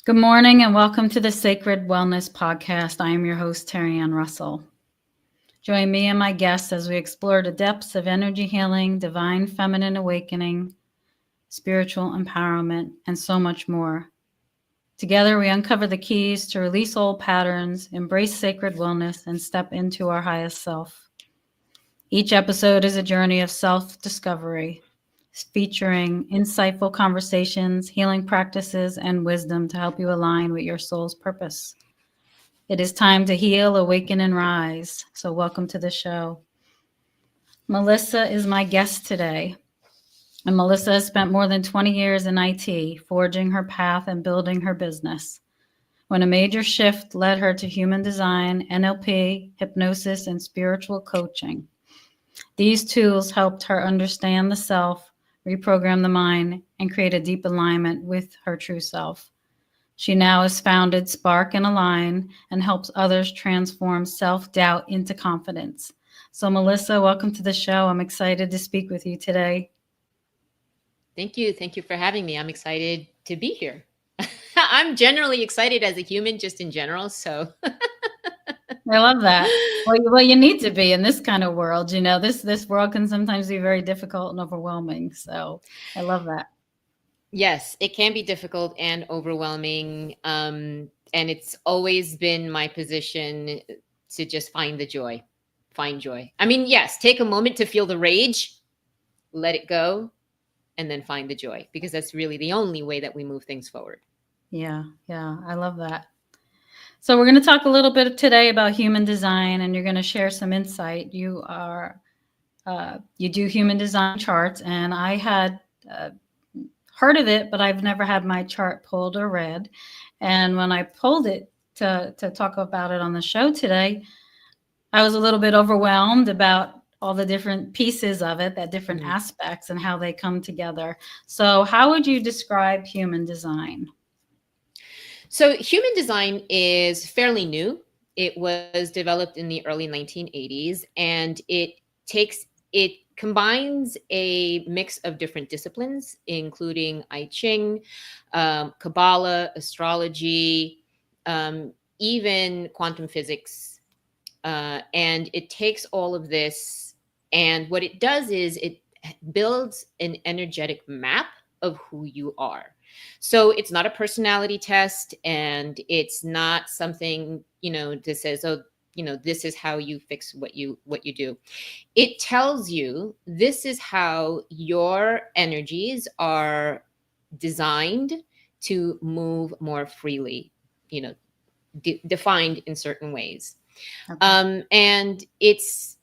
Good morning and welcome to the Sacred Wellness Podcast. I am your host, Terry Ann Russell. Join me and my guests as we explore the depths of energy healing, divine feminine awakening, spiritual empowerment, and so much more. Together, we uncover the keys to release old patterns, embrace sacred wellness, and step into our highest self. Each episode is a journey of self-discovery, featuring insightful conversations, healing practices, and wisdom to help you align with your soul's purpose. It is time to heal, awaken, and rise. So, welcome to the show. Melissa is my guest today. And Melissa has spent more than 20 years in IT, forging her path and building her business. When a major shift led her to human design, NLP, hypnosis, and spiritual coaching. These tools helped her understand the self, reprogram the mind, and create a deep alignment with her true self. She now has founded Spark and Align and helps others transform self-doubt into confidence. So, Melissa, welcome to the show. I'm excited to speak with you today. Thank you. Thank you for having me. I'm excited to be here. I'm generally excited as a human, just in general. So I love that. Well, you need to be in this kind of world. You know, this world can sometimes be very difficult and overwhelming. So I love that. yes, it can be difficult and overwhelming. And it's always been my position to just find the joy, find joy. I mean, yes, take a moment to feel the rage, let it go, and then find the joy, because that's really the only way that we move things forward. Yeah, I love that. So we're going to talk a little bit today about human design, and you're going to share some insight. You do human design charts, and I had heard of it, but I've never had my chart pulled or read. And when I pulled it to talk about it on the show today, I was a little bit overwhelmed about all the different pieces of it, that different aspects and how they come together. So how would you describe human design? So human design is fairly new. It was developed in the early 1980s, and it combines a mix of different disciplines, including I Ching, Kabbalah, astrology, even quantum physics. And it takes all of this, and what it does is it builds an energetic map of who you are. So it's not a personality test, and it's not something, that says, oh, this is how you fix what you do. It tells you this is how your energies are designed to move more freely, defined in certain ways. Okay. And it's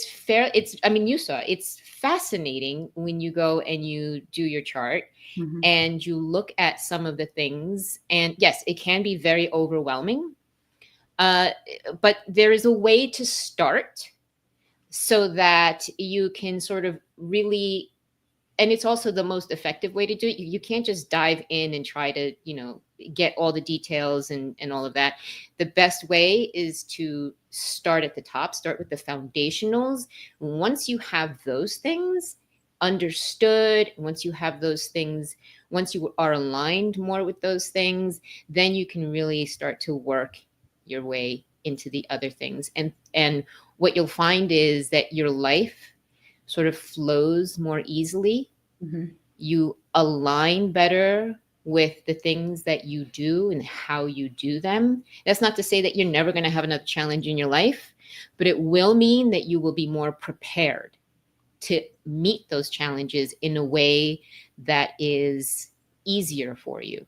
fair. I mean, you saw, it's fascinating when you go and you do your chart Mm-hmm. and you look at some of the things. And yes, it can be very overwhelming. But there is a way to start so that you can sort of really, and it's also the most effective way to do it. You can't just dive in and try to, get all the details and all of that. The best way is to start at the top, start with the foundationals. Once you have those things understood, once you have those things, once you are aligned more with those things, then you can really start to work your way into the other things. And what you'll find is that your life sort of flows more easily. Mm-hmm. You align better with the things that you do and how you do them. That's not to say that you're never going to have another challenge in your life, but it will mean that you will be more prepared to meet those challenges in a way that is easier for you.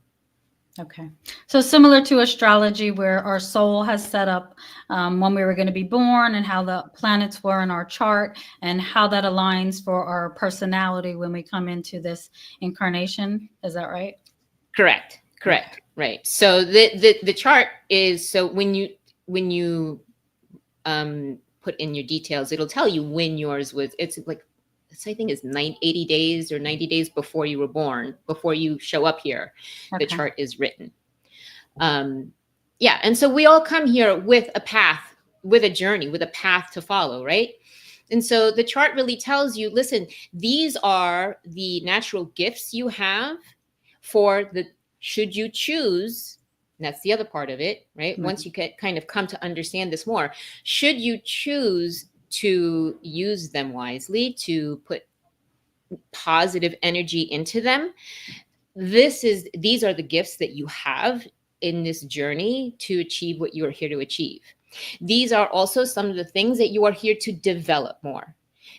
Okay. So similar to astrology, where our soul has set up when we were going to be born and how the planets were in our chart and how that aligns for our personality when we come into this incarnation. Is that right? Correct. Okay. Right. So the chart is, so when you put in your details, it'll tell you when yours was. It's like, I think it's 80 days or 90 days before you were born, before you show up here, the Okay. chart is written. Yeah. And so we all come here with a path, with a journey, with a path to follow, right? And so the chart really tells you, listen, these are the natural gifts you have for the, should you choose that's the other part of it, right? Right. Once you kind of come to understand this more, should you choose to use them wisely, to put positive energy into them, these are the gifts that you have in this journey to achieve what you are here to achieve. These are also some of the things that you are here to develop more.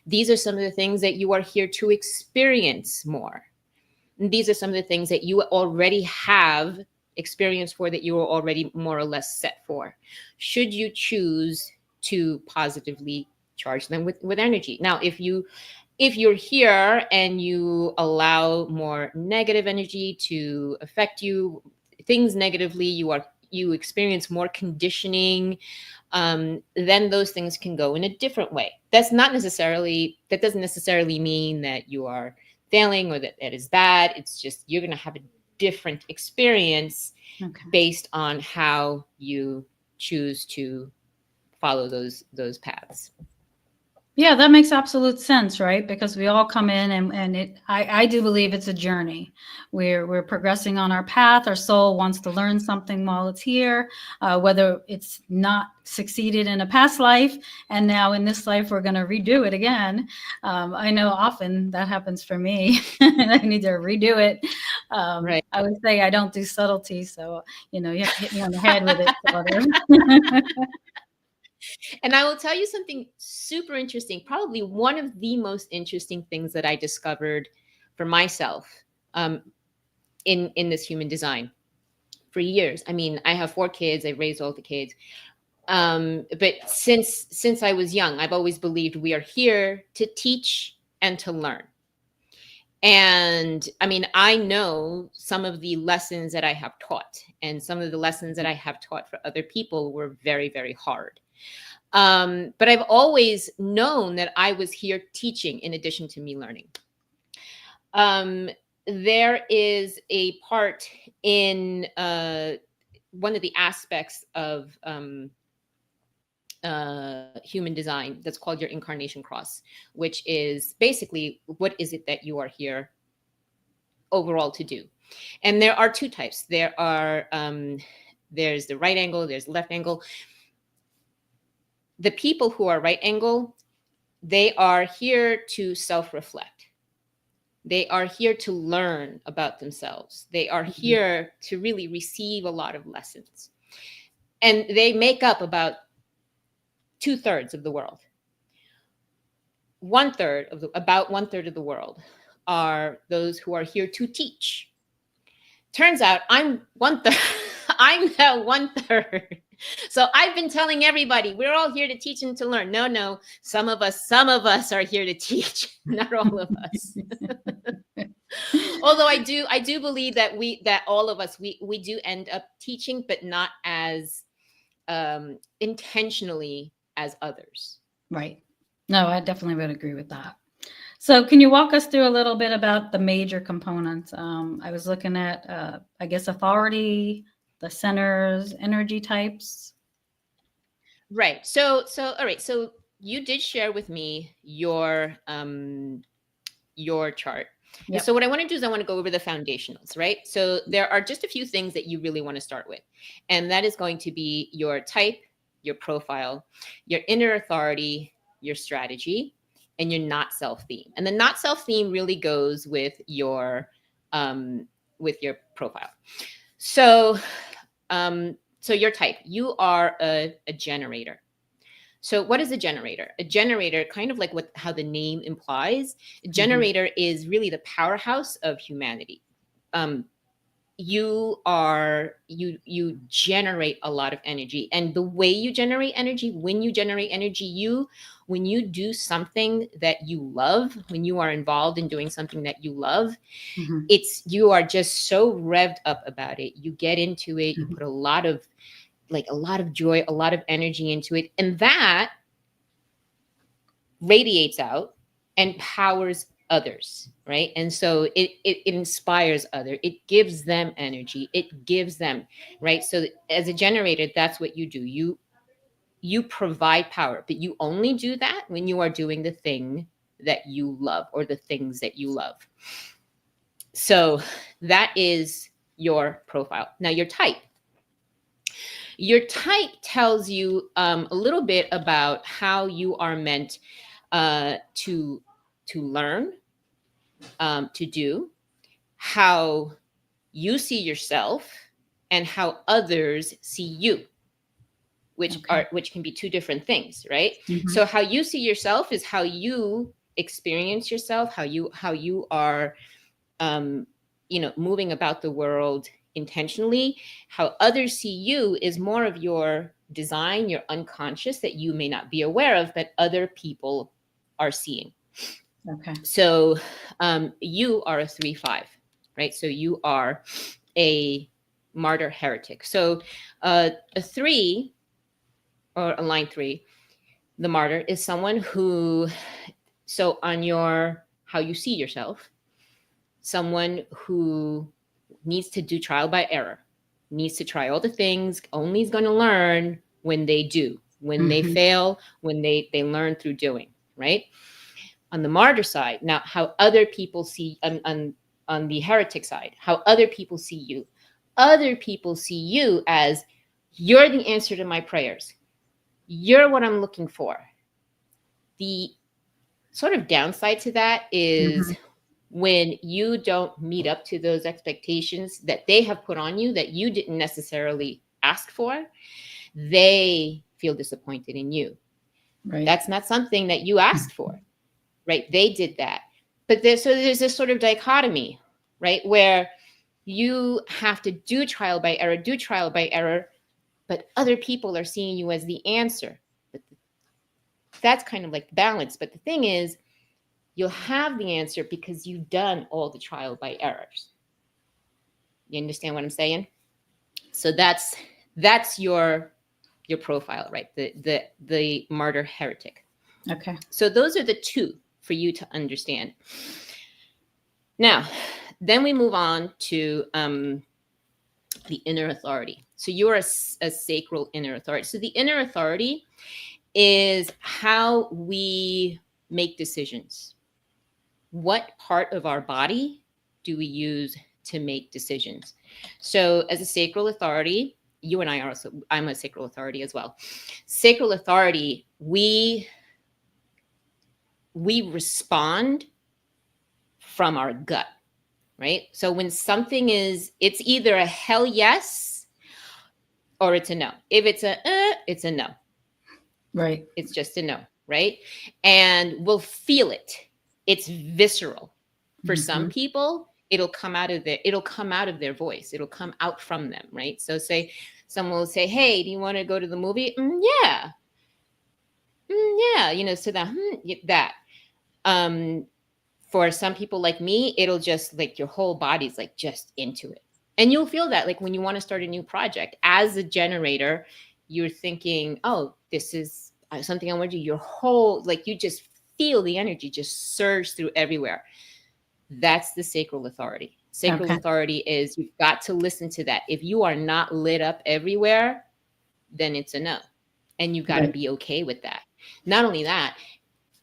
These are some of the things that you are here to experience more. And these are some of the things that you already have experience for, that you are already more or less set for, should you choose to positively charge them with energy. Now, if you're here and you allow more negative energy to affect you, things negatively, you experience more conditioning, then those things can go in a different way. That doesn't necessarily mean that you are failing or that it is bad. It's just you're going to have a different experience based on how you choose to follow those paths. Yeah, that makes absolute sense, right? Because we all come in and I do believe it's a journey. We're progressing on our path. Our soul wants to learn something while it's here, whether it's not succeeded in a past life and now in this life we're going to redo it again. I know often that happens for me. I need to redo it. Right. I would say I don't do subtlety, so you have to hit me on the head with it. Sort of. And I will tell you something super interesting, probably one of the most interesting things that I discovered for myself in this human design for years. I mean, I have 4 kids. I raised all the kids. But since I was young, I've always believed we are here to teach and to learn. And I mean, I know some of the lessons that I have taught, and some of the lessons that I have taught for other people were very, very hard. But I've always known that I was here teaching in addition to me learning. There is a part in one of the aspects of human design that's called your incarnation cross, which is basically what is it that you are here overall to do. And there are 2 types. There's the right angle, there's the left angle. The people who are right angle, they are here to self-reflect. They are here to learn about themselves. They are here to really receive a lot of lessons. And they make up about 2/3 of the world. About one third of the world are those who are here to teach. Turns out I'm 1/3. I'm that 1/3. So I've been telling everybody we're all here to teach and to learn. No, some of us are here to teach, not all of us. Although I do believe that all of us we do end up teaching, but not as intentionally as others. Right. No, I definitely would agree with that. So can you walk us through a little bit about the major components? I was looking at, I guess, authority, the centers, energy types. Right. So all right. So you did share with me your chart. Yep. And so what I want to do is I want to go over the foundationals, right? So there are just a few things that you really want to start with. And that is going to be your type, your profile, your inner authority, your strategy, and your not self theme. And the not self theme really goes with your profile. So your type, you are a generator. So what is a generator? A generator, kind of like how the name implies, a generator is really the powerhouse of humanity. You generate a lot of energy, and the way you generate energy, when you do something that you love, when you are involved in doing something that you love, you are just so revved up about it. You get into it, you put a lot of joy, a lot of energy into it, and that radiates out and powers others, right? And so it inspires others. It gives them energy. It gives them, right? So as a generator, that's what you do. You provide power, but you only do that when you are doing the thing that you love or the things that you love. So that is your profile. Now your type. Your type tells you a little bit about how you are meant to learn, to do, how you see yourself, and how others see you, which can be two different things, right? Mm-hmm. So how you see yourself is how you experience yourself, how you are moving about the world intentionally. How others see you is more of your design, your unconscious, that you may not be aware of, but other people are seeing. Okay. So you are a 3-5, right? So you are a martyr heretic. So a 3, or a line 3, the martyr is someone who, so on your how you see yourself, someone who needs to do trial by error, needs to try all the things, only is going to learn when they do, when they fail, when they learn through doing, right? On the martyr side, now how other people see, on the heretic side, how other people see you. Other people see you as, you're the answer to my prayers. You're what I'm looking for. The sort of downside to that is when you don't meet up to those expectations that they have put on you that you didn't necessarily ask for, they feel disappointed in you. Right. That's not something that you asked for, right? They did that. But there's this sort of dichotomy, right? Where you have to do trial by error, but other people are seeing you as the answer. But that's kind of like the balance. But the thing is, you'll have the answer because you've done all the trial by errors. You understand what I'm saying? So that's your profile, right? The martyr heretic. Okay. So those are the two for you to understand. Now, then we move on to the inner authority. So you're a sacral inner authority. So the inner authority is how we make decisions. What part of our body do we use to make decisions? So as a sacral authority, you and I are also, I'm a sacral authority as well. Sacral authority, we respond from our gut, right? So when something is, it's either a hell yes or it's a no. If it's it's a no. Right. It's just a no, right? And we'll feel it. It's visceral. For some people, it'll come out of their voice. It'll come out from them, right? So say someone will say, "Hey, do you want to go to the movie?" Yeah. Yeah, so that. For some people like me, it'll just like your whole body's like just into it. And you'll feel that like when you want to start a new project as a generator, you're thinking, oh, this is something I want to do. Your whole, like you just feel the energy just surge through everywhere. That's the sacral authority. Sacral authority is, you've got to listen to that. If you are not lit up everywhere, then it's a no. And you've got to be okay with that. Not only that,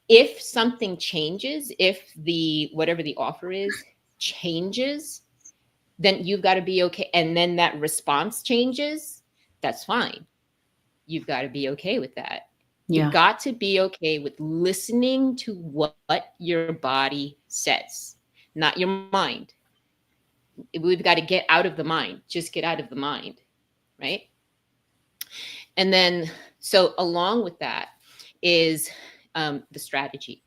if something changes, if whatever the offer is changes, then you've got to be okay. And then that response changes, that's fine. You've got to be okay with that. Yeah. You've got to be okay with listening to what your body says, not your mind. We've got to get out of the mind. Just get out of the mind, right? And then, so along with that is the strategy.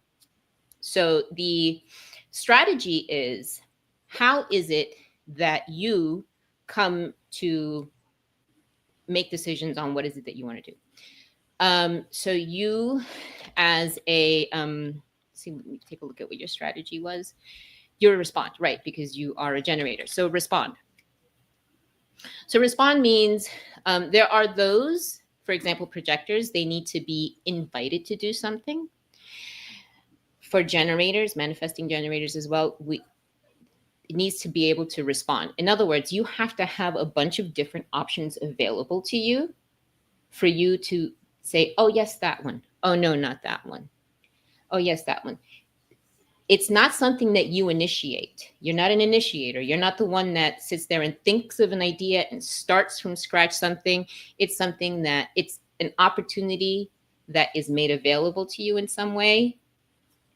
So the strategy is, how is it that you come to make decisions on what is it that you want to do? So you, as a, see, let me take a look at what your strategy was. You're a respond, right? Because you are a generator. So respond. So respond means there are those, for example, projectors, they need to be invited to do something. For generators, manifesting generators as well, it needs to be able to respond. In other words, you have to have a bunch of different options available to you for you to say, oh, yes, that one. Oh, no, not that one. Oh, yes, that one. it's not something that you initiate. You're not an initiator. You're not the one that sits there and thinks of an idea and starts from scratch something. It's something that it's an opportunity that is made available to you in some way.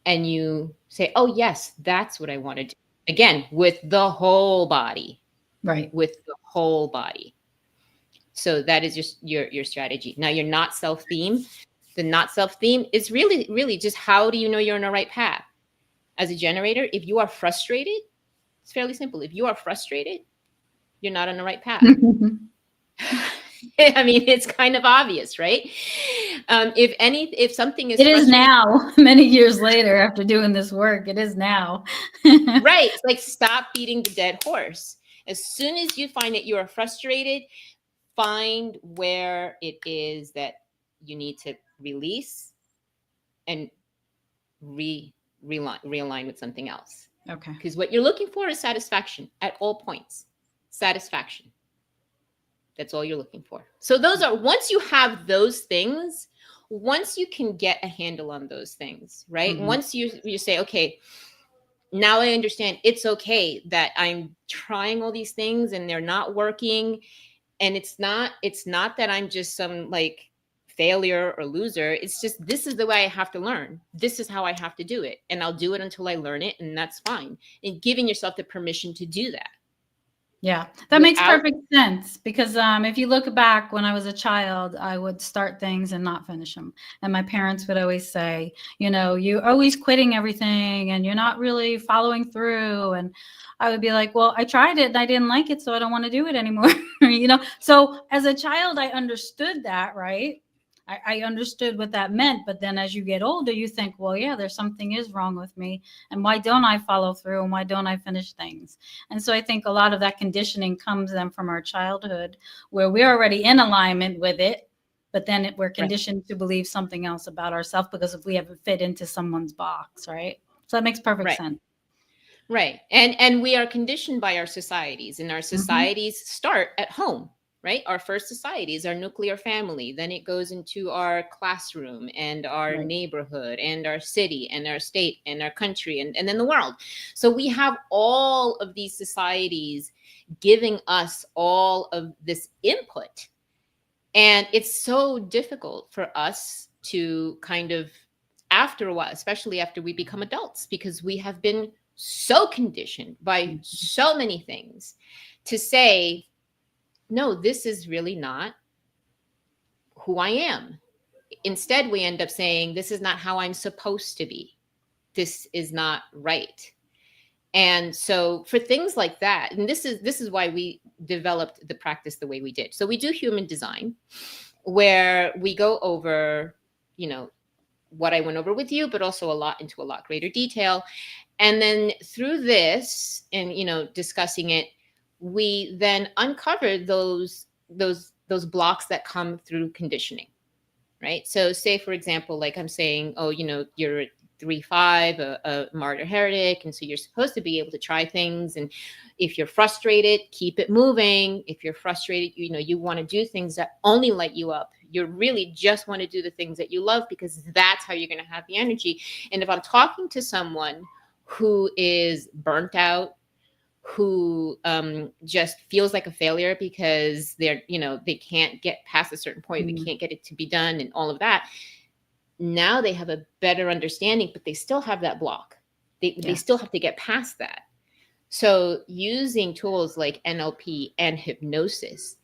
And you say, oh, yes, that's what I want to do. Again, with the whole body, Right. with the whole body. So that is just your strategy. Now, you're not self-theme. The not self-theme is really, really just how do you know you're on the right path? As a generator, if you are frustrated, it's fairly simple. If you are frustrated, you're not on the right path. I mean, it's kind of obvious, right? If something is It is now, many years later, after doing this work, it is now. right. It's like, stop beating the dead horse. As soon as you find that you are frustrated, find where it is that you need to release and realign with something else. Okay. Because what you're looking for is satisfaction at all points. Satisfaction. That's all you're looking for. So those are, once you have those things, once you can get a handle on those things, right? Mm-hmm. Once you say, okay, now I understand it's okay that I'm trying all these things and they're not working. And it's not that I'm just some like failure or loser. It's just, this is the way I have to learn. This is how I have to do it. And I'll do it until I learn it. And that's fine. And giving yourself the permission to do that. Yeah, that makes perfect sense, because if you look back, when I was a child, I would start things and not finish them. And my parents would always say, you know, you're always quitting everything and you're not really following through. And I would be like, well, I tried it and I didn't like it, so I don't want to do it anymore. You know, so as a child, I understood that, right? I understood what that meant. But then as you get older, you think, well, yeah, there's something is wrong with me. And why don't I follow through? And why don't I finish things? And so I think a lot of that conditioning comes then from our childhood, where we're already in alignment with it, but then we're conditioned to believe something else about ourselves because if we haven't fit into someone's box, right? So that makes perfect sense. Right. And we are conditioned by our societies, and our societies start at home, right? Our first society is our nuclear family. Then it goes into our classroom and our neighborhood and our city and our state and our country and then the world. So we have all of these societies giving us all of this input. And it's so difficult for us to kind of, after a while, especially after we become adults, because we have been so conditioned by so many things to say, no, this is really not who I am. Instead, we end up saying, this is not how I'm supposed to be. This is not right. And so for things like that, and this is why we developed the practice the way we did. So we do human design, where we go over, you know, what I went over with you, but also into a lot greater detail. And then through this and, you know, discussing it, we then uncover those blocks that come through conditioning, right? So say, for example, like I'm saying, oh, you know, you're 3-5, a martyr heretic. And so you're supposed to be able to try things. And if you're frustrated, keep it moving. If you're frustrated, you know, you want to do things that only light you up. You really just want to do the things that you love, because that's how you're going to have the energy. And if I'm talking to someone who is burnt out, who just feels like a failure because they're, you know, they can't get past a certain point, they can't get it to be done and all of that. Now they have a better understanding, but they still have that block. They still have to get past that. So using tools like NLP and hypnosis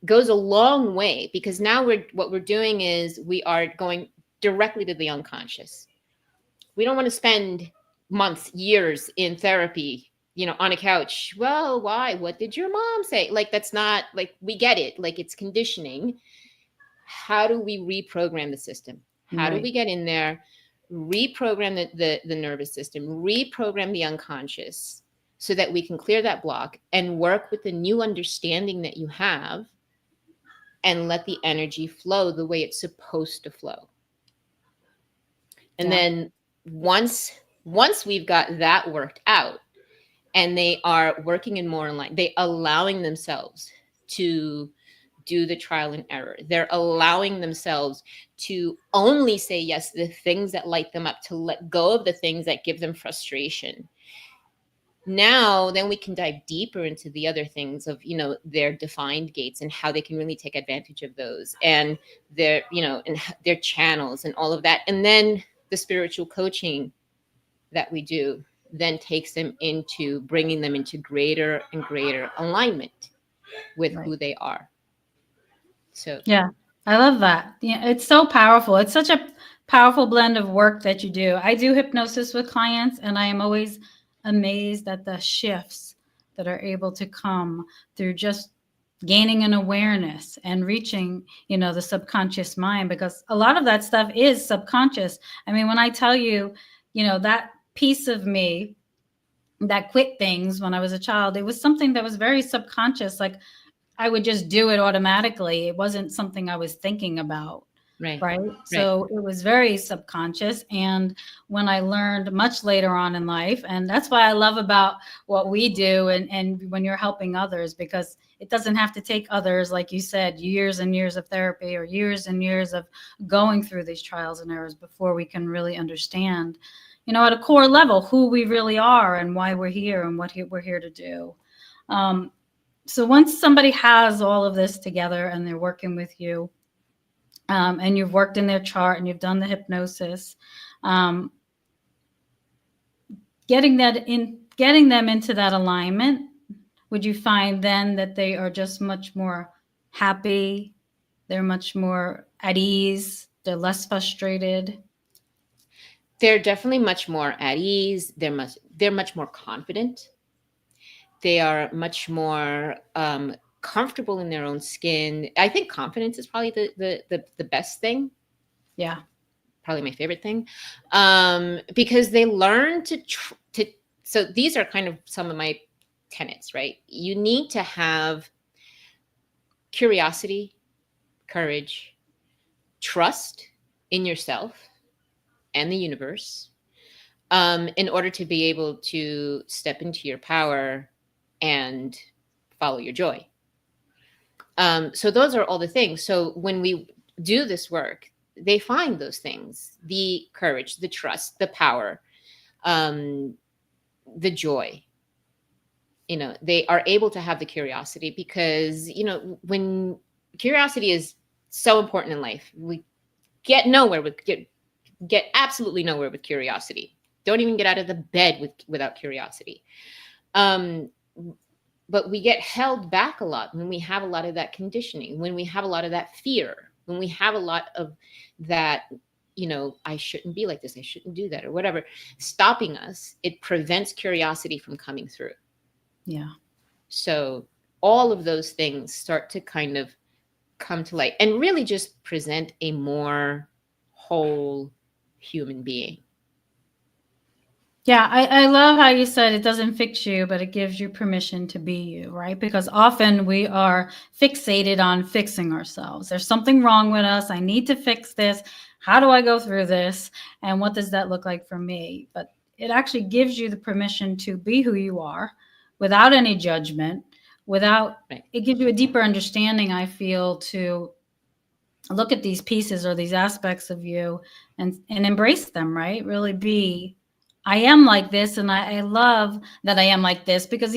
goes a long way, because now what we're doing is we are going directly to the unconscious. We don't want to spend months, years in therapy, you know, on a couch. Well, why? What did your mom say? Like, that's not, like, we get it. Like, it's conditioning. How do we reprogram the system? How do we get in there, reprogram the nervous system, reprogram the unconscious, so that we can clear that block and work with the new understanding that you have, and let the energy flow the way it's supposed to flow. And then once we've got that worked out, and they are working in more in line, they allowing themselves to do the trial and error. They're allowing themselves to only say yes to the things that light them up, to let go of the things that give them frustration. Now, then we can dive deeper into the other things of, their defined gates and how they can really take advantage of those, and their, and their channels and all of that. And then the spiritual coaching that we do then takes them into bringing them into greater and greater alignment with Right. who they are. So Yeah, I love that. Yeah, it's so powerful. It's such a powerful blend of work that you do. I do hypnosis with clients, and I am always amazed at the shifts that are able to come through just gaining an awareness and reaching, the subconscious mind, because a lot of that stuff is subconscious. I mean, when I tell you, that piece of me that quit things when I was a child, it was something that was very subconscious. Like, I would just do it automatically. It wasn't something I was thinking about. right, Right. right. So it was very subconscious. And when I learned much later on in life, and that's why I love about what we do, and when you're helping others, because it doesn't have to take others, like you said, years and years of therapy or years and years of going through these trials and errors before we can really understand, at a core level, who we really are and why we're here and what we're here to do. So once somebody has all of this together and they're working with you, and you've worked in their chart and you've done the hypnosis, getting them into that alignment, would you find then that they are just much more happy? They're much more at ease. They're less frustrated. They're definitely much more at ease. They're much more confident. They are much more comfortable in their own skin. I think confidence is probably the best thing. Yeah. Probably my favorite thing, because they learn to. So these are kind of some of my tenets, right? You need to have curiosity, courage, trust in yourself and the universe, in order to be able to step into your power and follow your joy. So those are all the things. So when we do this work, they find those things: the courage, the trust, the power, the joy. They are able to have the curiosity, because, when curiosity is so important in life, we get absolutely nowhere with curiosity. Don't even get out of the bed without curiosity. But we get held back a lot when we have a lot of that conditioning, when we have a lot of that fear, when we have a lot of that, I shouldn't be like this, I shouldn't do that, or whatever, stopping us. It prevents curiosity from coming through. Yeah. So all of those things start to kind of come to light and really just present a more whole human being. Yeah, I love how you said it doesn't fix you, but it gives you permission to be you, right? Because often we are fixated on fixing ourselves. There's something wrong with us. I need to fix this. How do I go through this? And what does that look like for me? But it actually gives you the permission to be who you are without any judgment, Right. it gives you a deeper understanding, I feel, to look at these pieces or these aspects of you and embrace them, right? Really be, I am like this, and I love that I am like this, because,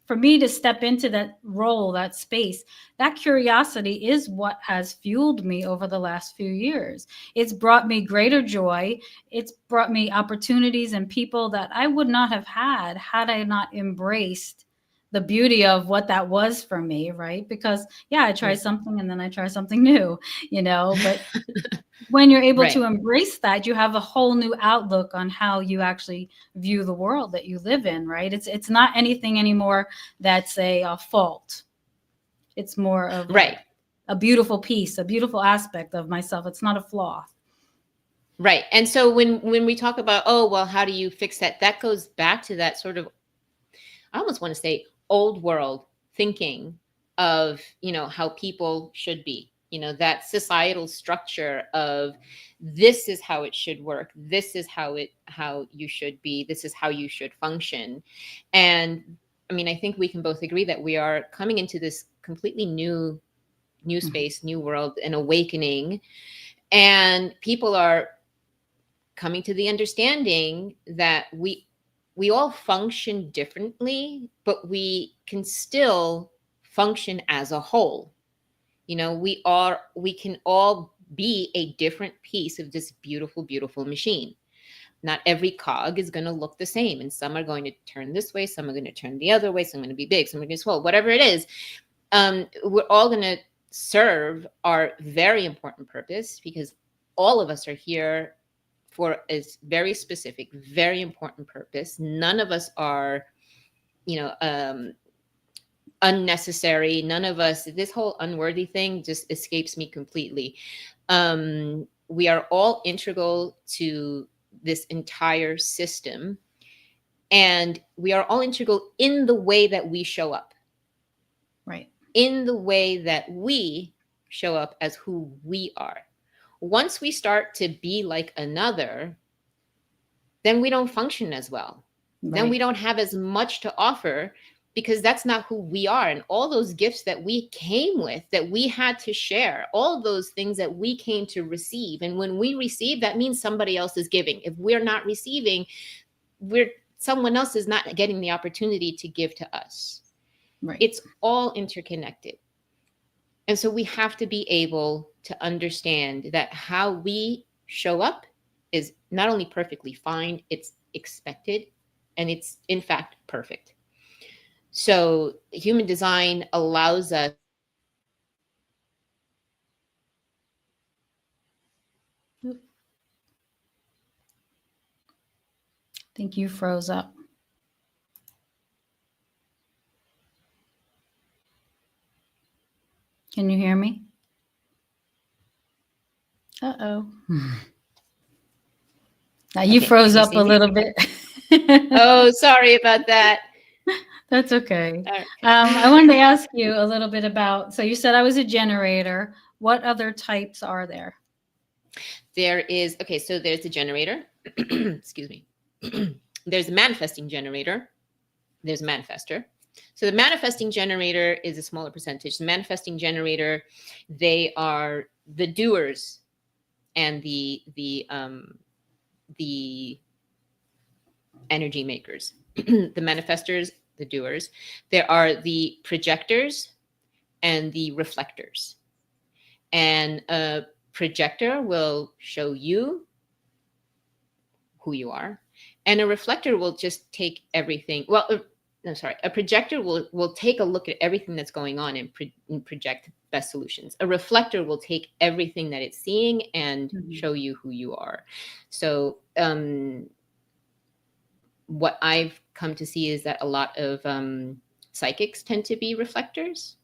for me to step into that role, that space, that curiosity is what has fueled me over the last few years. It's brought me greater joy. It's brought me opportunities and people that I would not have had I not embraced the beauty of what that was for me, right? Because yeah, I try Right. something and then I try something new, but when you're able Right. to embrace that, you have a whole new outlook on how you actually view the world that you live in, right? It's not anything anymore that's a fault. It's more of Right. a beautiful piece, a beautiful aspect of myself. It's not a flaw. Right. And so when we talk about, oh, well, how do you fix that? That goes back to that sort of, I almost want to say, old world thinking of, how people should be, that societal structure of, this is how it should work. This is how you should be. This is how you should function. And I mean, I think we can both agree that we are coming into this completely new new space, new world, an awakening. And people are coming to the understanding that we all function differently, but we can still function as a whole. We can all be a different piece of this beautiful, beautiful machine. Not every cog is going to look the same, and some are going to turn this way, some are going to turn the other way, some are going to be big, some are going to be small, whatever it is. We're all going to serve our very important purpose, because all of us are here for a very specific, very important purpose. None of us are, unnecessary. None of us, this whole unworthy thing just escapes me completely. We are all integral to this entire system, and we are all integral in the way that we show up. Right. In the way that we show up as who we are. Once we start to be like another, then we don't function as well. Right. Then we don't have as much to offer, because that's not who we are. And all those gifts that we came with, that we had to share, all those things that we came to receive. And when we receive, that means somebody else is giving. If we're not receiving, someone else is not getting the opportunity to give to us. Right. It's all interconnected. And so we have to be able to understand that how we show up is not only perfectly fine, it's expected, and it's in fact perfect. So human design allows us. I think you froze up. Can you hear me? Uh-oh. Now you froze up a little bit. Oh, sorry about that. That's okay. Right. I wanted to ask you a little bit about, so you said I was a generator. What other types are there? So there's a generator. Excuse me. There's a manifesting generator. There's a manifester. So the manifesting generator is a smaller percentage. The manifesting generator, they are the doers and the energy makers. The manifestors, the doers. There are the projectors and the reflectors. And a projector will show you who you are, and a reflector will just take everything. A projector will take a look at everything that's going on and project best solutions. A reflector will take everything that it's seeing and show you who you are. So what I've come to see is that a lot of psychics tend to be reflectors,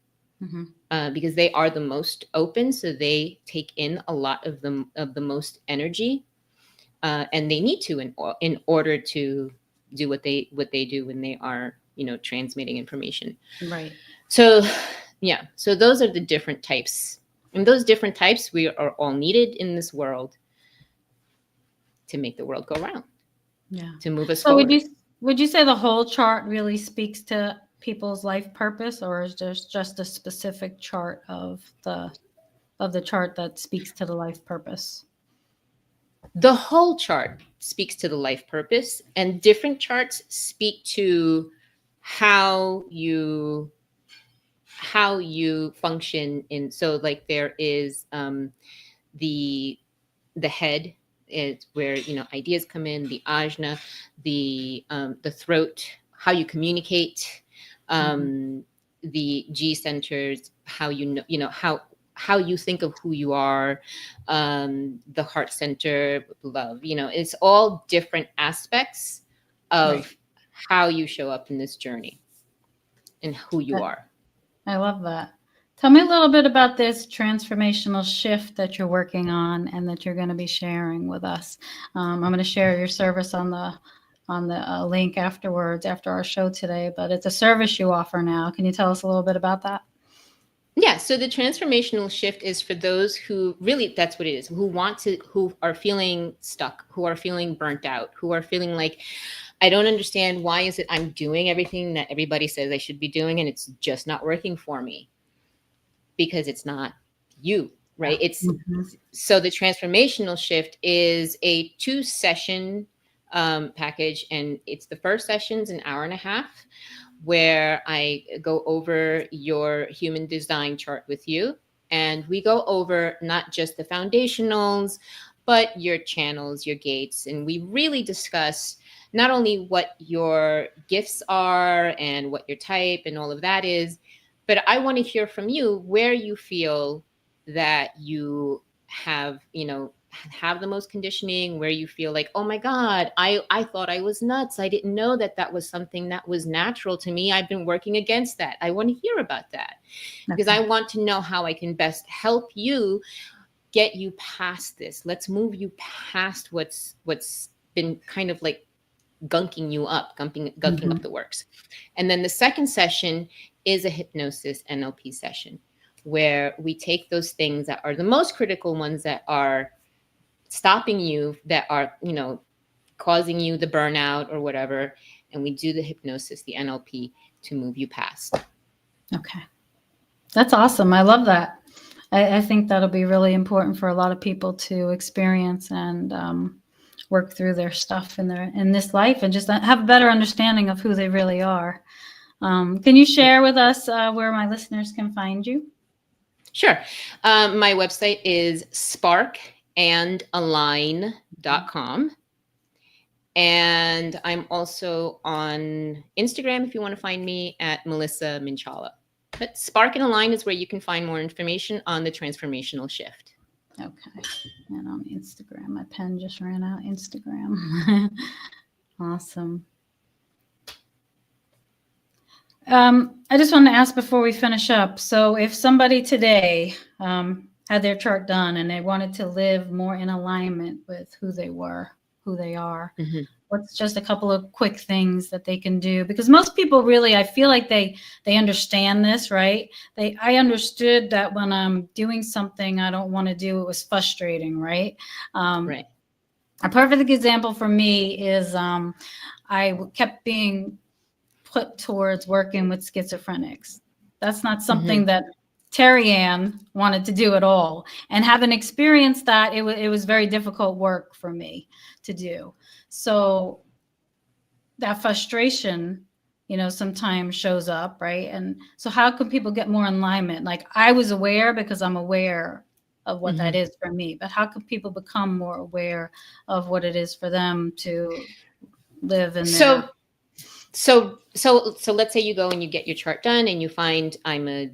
because they are the most open, so they take in a lot of the most energy, and they need to in order to do what they do when they are transmitting information. Right. So so those are the different types, and those different types, we are all needed in this world to make the world go round. Yeah. To move us forward. Would you say the whole chart really speaks to people's life purpose, or is there just a specific chart of the chart that speaks to the life purpose? The whole chart speaks to the life purpose, and different charts speak to how you function in. So like there is the head is where ideas come in, the ajna, the throat, how you communicate, the G centers, how how you think of who you are, the heart center, love. It's all different aspects of how you show up in this journey and who you are. I love that. Tell me a little bit about this transformational shift that you're working on and that you're going to be sharing with us. I'm going to share your service on the link afterwards, after our show today, but it's a service you offer now. Can you tell us a little bit about that? Yeah, so the transformational shift is for those who really, that's what it is, who are feeling stuck, who are feeling burnt out, who are feeling like, I don't understand, why is it I'm doing everything that everybody says I should be doing and it's just not working for me. because it's not you, right? Mm-hmm. So the transformational shift is a 2-session package, and it's the first session's an hour and a half, where I go over your human design chart with you. And we go over not just the foundationals, but your channels, your gates. And we really discuss not only what your gifts are and what your type and all of that is, but I want to hear from you where you feel that you have, have the most conditioning, where you feel like, oh my God, I thought I was nuts. I didn't know that that was something that was natural to me. I've been working against that. I want to hear about that, because I want to know how I can best help you get you past this. Let's move you past what's been kind of like gunking you up, gunking up the works. And then the second session is a hypnosis NLP session, where we take those things that are the most critical ones that are stopping you, that are, causing you the burnout or whatever. And we do the hypnosis, the NLP, to move you past. Okay. That's awesome. I love that. I think that'll be really important for a lot of people to experience and work through their stuff in this life, and just have a better understanding of who they really are. Can you share with us where my listeners can find you? Sure. My website is sparkandalign.com. And I'm also on Instagram, if you want to find me, at Melissa Minchala. But Spark and Align is where you can find more information on the transformational shift. Okay. And on Instagram. My pen just ran out. Instagram. Awesome. I just want to ask before we finish up. So if somebody today had their chart done and they wanted to live more in alignment with who they were, who they are, what's just a couple of quick things that they can do? Because most people really, I feel like they understand this, right? I understood that when I'm doing something I don't want to do, it was frustrating, right? Right. A perfect example for me is I kept being put towards working with schizophrenics. That's not something that Terry Ann wanted to do at all. And having experienced that, it was very difficult work for me to do. So that frustration, sometimes shows up, right? And so how can people get more in alignment? Like, I was aware because I'm aware of what that is for me, but how can people become more aware of what it is for them to live in their... So let's say you go and you get your chart done and you find I'm a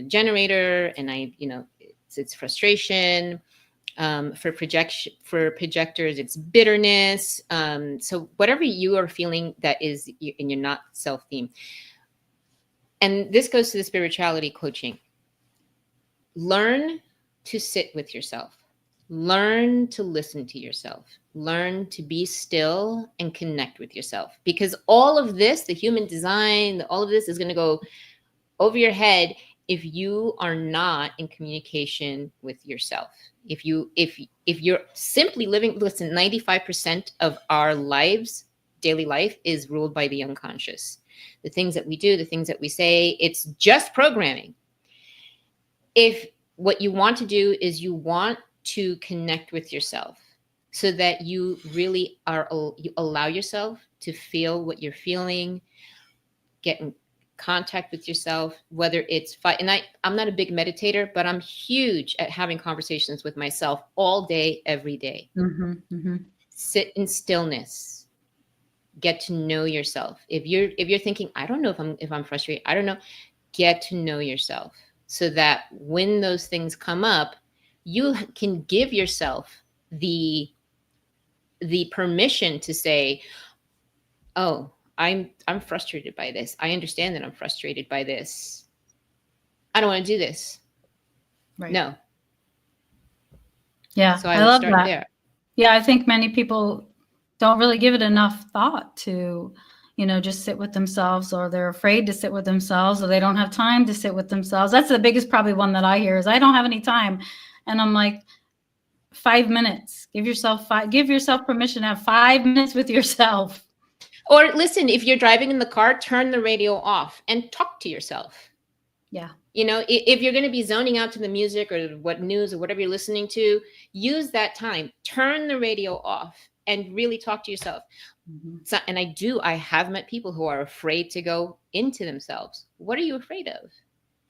generator, and it's frustration. For projectors, it's bitterness. So whatever you are feeling that is, and you're not self-theme. And this goes to the spirituality coaching. Learn to sit with yourself. Learn to listen to yourself. Learn to be still and connect with yourself, because all of this, the human design, all of this is going to go over your head if you are not in communication with yourself. If you're simply living, listen, 95% of our lives, daily life, is ruled by the unconscious. The things that we do, the things that we say, it's just programming. If what you want to do is you want to connect with yourself, so that you really you allow yourself to feel what you're feeling, get in contact with yourself, whether it's and I'm not a big meditator, but I'm huge at having conversations with myself all day, every day. Sit in stillness, get to know yourself. If you're thinking, I don't know if I'm frustrated, I don't know, get to know yourself, so that when those things come up, you can give yourself the permission to say, oh, I'm frustrated by this. I understand that I'm frustrated by this. I don't want to do this. Right. No. Yeah. So I love that. There. Yeah. I think many people don't really give it enough thought to, just sit with themselves, or they're afraid to sit with themselves, or they don't have time to sit with themselves. That's the biggest probably one that I hear is, I don't have any time. And I'm like, 5 minutes. Give yourself permission to have 5 minutes with yourself. Or listen, if you're driving in the car, turn the radio off and talk to yourself. Yeah. If you're going to be zoning out to the music or what news or whatever you're listening to, use that time. Turn the radio off and really talk to yourself. Mm-hmm. So, and I have met people who are afraid to go into themselves. What are you afraid of?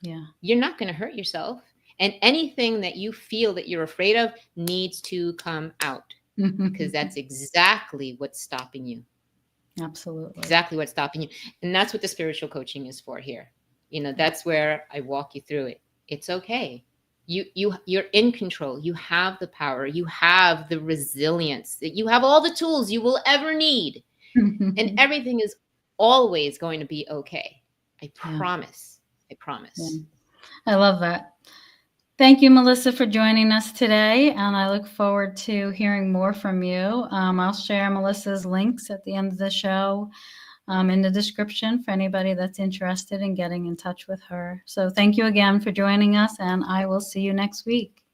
Yeah. You're not going to hurt yourself. And anything that you feel that you're afraid of needs to come out, because that's exactly what's stopping you. Absolutely. Exactly what's stopping you. And that's what the spiritual coaching is for here. That's where I walk you through it. It's okay. You're in control. You have the power. You have the resilience. You have all the tools you will ever need. And everything is always going to be okay. I promise. I promise. Yeah. I love that. Thank you, Melissa, for joining us today, and I look forward to hearing more from you. I'll share Melissa's links at the end of the show in the description for anybody that's interested in getting in touch with her. So thank you again for joining us, and I will see you next week.